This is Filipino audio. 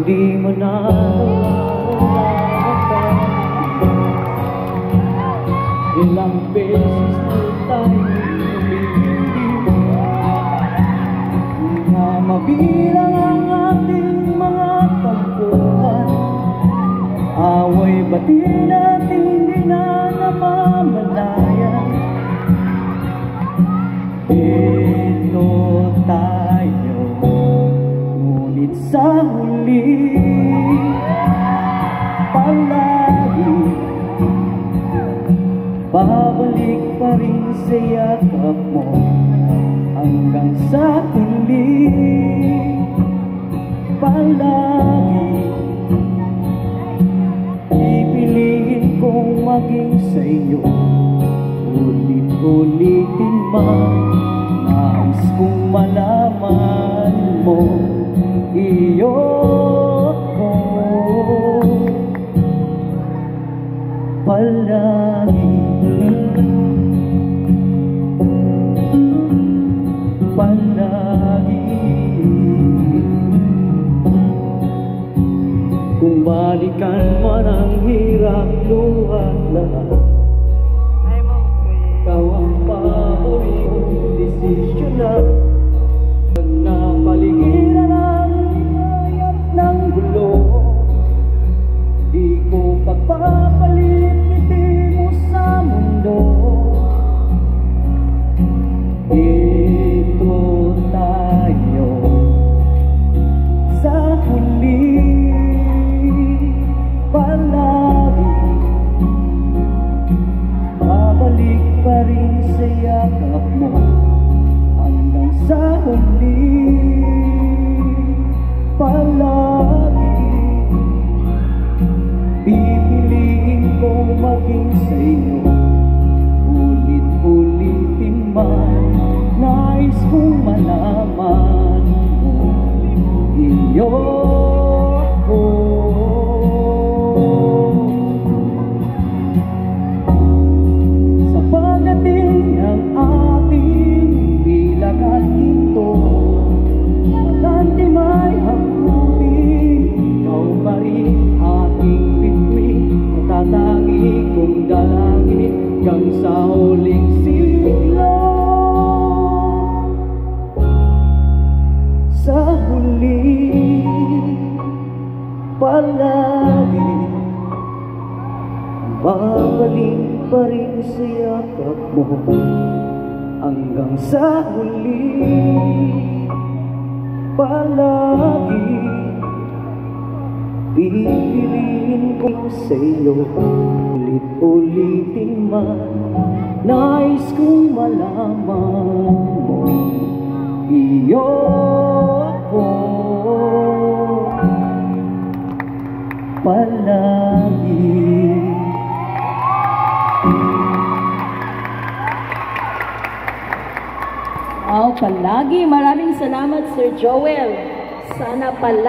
di mo na ilang beses na tayo umiitim na mabilang ang ating mga tampuhan. Away bati natin di na namamalayan. Ito tayo, ngunit sa huli palagi babalik pa rin sa yakap mo hanggang sa huli. Palagi pipiliin kong maging sa iyo, ulit-ulitin man. Nais kong malaman mo iyo ko palagi. Palagi kung balikan man ang hirap luhat lahat, ikaw ang paboritong desisyon na pag napaligiran ang hikayat ng gulo. Di ko pagpapalit ngiti mo sa mundo. Ito tayo sa huli palagi babalik pa rin sa yakap mo hanggang sa huli. Palagi pipiliin kong maging sa iyo, ulit-ulitin man. Nais kong malaman mo iyo ko. Sa pagdating ng ating bilag at ginto, magante may hapunin, ikaw pa rin ating bituin. Matatangi kong dalangin hanggang sa huling siglo. Sa huli palagi babalik pa rin sa yakap mo hanggang sa huli. Palagi pipiliin ko sa iyo, ulit-ulitin man. Nais kong malaman mo iyo ko palagi. Palagi. Maraming salamat, Sir Joel. Sana palagi